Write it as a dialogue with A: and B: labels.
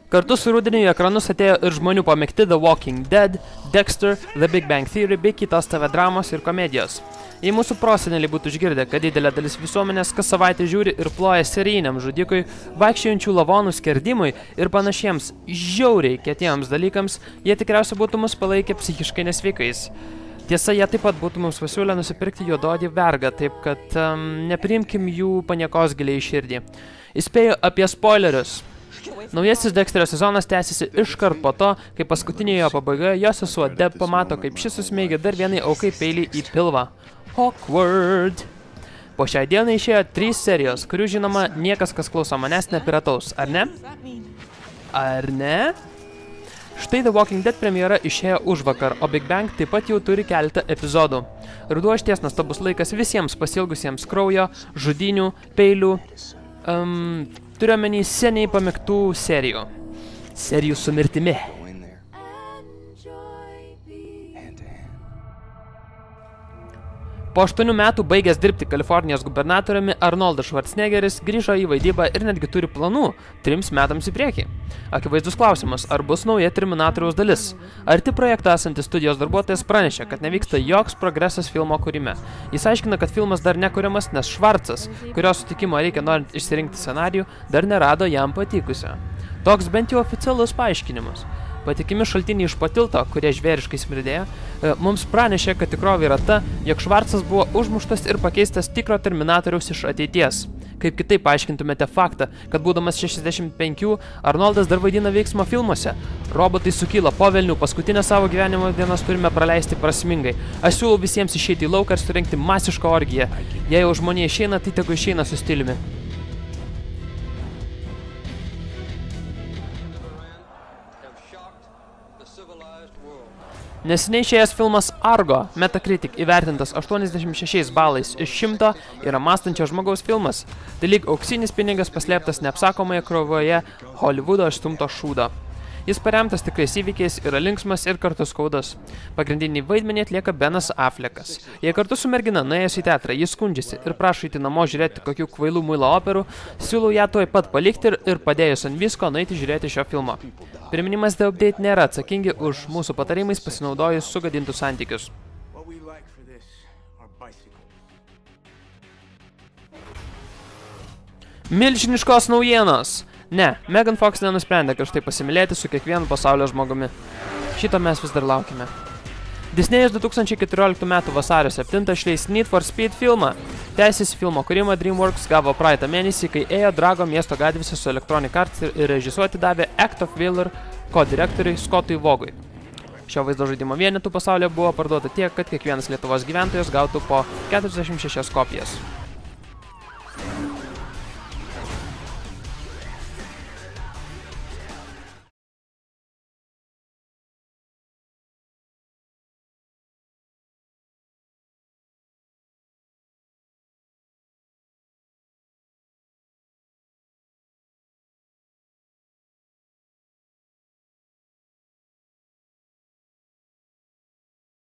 A: Kartu su rudeniu į ekranus atėjo ir žmonių pamėgti The Walking Dead, Dexter, The Big Bang Theory bei kitos TV dramos ir komedijos. Jei mūsų proseneliai būtų išgirdę, kad didelė dalis visuomenės kas savaitę žiūri ir ploja serijiniam žudikui, vaikščiojančių lavonų skerdimui ir panašiems žiauriai kietiems dalykams, jie tikriausiai būtų mus palaikę psichiškai nesveikais. Tiesa, jie taip pat būtų mums pasiūlę nusipirkti juododį vergą, taip kad nepriimkim jų paniekos giliai į širdį. Įspėju apie spoilerius. Naujasis Dexterio sezonas tęsiasi iškart po to, kai paskutinėje pabaigoje jo sesuo Deb pamato, kaip šis susmeigia dar vienai aukai peilį į pilvą. Awkward. Po šiai dienai išėjo 3 serijos, kurių žinoma niekas, kas klauso manęs, nepirataus, ar ne? Ar ne? Štai The Walking Dead premjera išėjo užvakar, o Big Bang taip pat jau turi keletą epizodų. Ruduo išties nuostabus laikas visiems pasilgusiems kraujo, žudynių, peilių, turiuomenį seniai pamėgtų serijų. Serijų su mirtimi. Po 8 metų baigęs dirbti Kalifornijos gubernatoriumi, Arnoldas Schwarzeneggeris grįžo į vaidybą ir netgi turi planų 3 metams į priekį. Akivaizdus klausimas, ar bus nauja Terminatoriaus dalis. Arti projektą esantis studijos darbuotojas pranešė, kad nevyksta joks progresas filmo kūrime. Jis aiškina, kad filmas dar nekuriamas, nes Schwarzas, kurio sutikimo reikia norint išsirinkti scenarijų, dar nerado jam patikusio. Toks bent jau oficialus paaiškinimas. Patikimi šaltiniai iš po tilto, kurie žvėriškai smirdėjo, mums pranešė, kad tikrovė yra ta, jog Schwarzas buvo užmuštas ir pakeistas tikro Terminatoriaus iš ateities. Kaip kitaip paaiškintumėte faktą, kad būdamas 65, Arnoldas dar vaidina veiksmo filmuose. Robotai sukyla po velnių, paskutinę savo gyvenimo dienas turime praleisti prasmingai. Aš siūlau visiems išeiti į lauką ir surengti masišką orgiją. Jei jau žmonė išeina, tai tegu išeina su stiliumi. Neseniai išėjęs filmas Argo, Metacritic įvertintas 86 balais iš 100, yra mąstančio žmogaus filmas. Tai lyg auksinis pinigas paslėptas neapsakomoje krovoje Hollywoodo išstumto šūdo. Jis paremtas tikrais įvykiais, yra linksmas ir kartu skaudus. Pagrindinį vaidmenį atlieka Benas Affleckas. Jei kartu su mergina nuėjęs į teatrą, jis skundžiasi ir prašo įti namo žiūrėti kokių kvailų muilo operų, siūlau ją tuoj pat palikti ir padėjus ant visko nueiti žiūrėti šio filmo. Priminimas The Update nėra atsakingi už mūsų patarimais pasinaudojus sugadintus santykius. Milžiniškos naujienos! Ne, Megan Fox nenusprendė kažtai pasimylėti su kiekvienu pasaulio žmogumi. Šito mes vis dar laukime. Disney'us 2014 m. vasario 7 išleis Need for Speed filmą. Teisės filmo kūrimą DreamWorks gavo praeitą mėnesį, kai ėjo Drago miesto gatvėse su Electronic Arts ir režisuoti davė Act of Wheeler ko-direktoriui Scottui Vogui. Šio vaizdo žaidimo vienetų pasaulyje buvo parduota tiek, kad kiekvienas Lietuvos gyventojas gautų po 46 kopijas.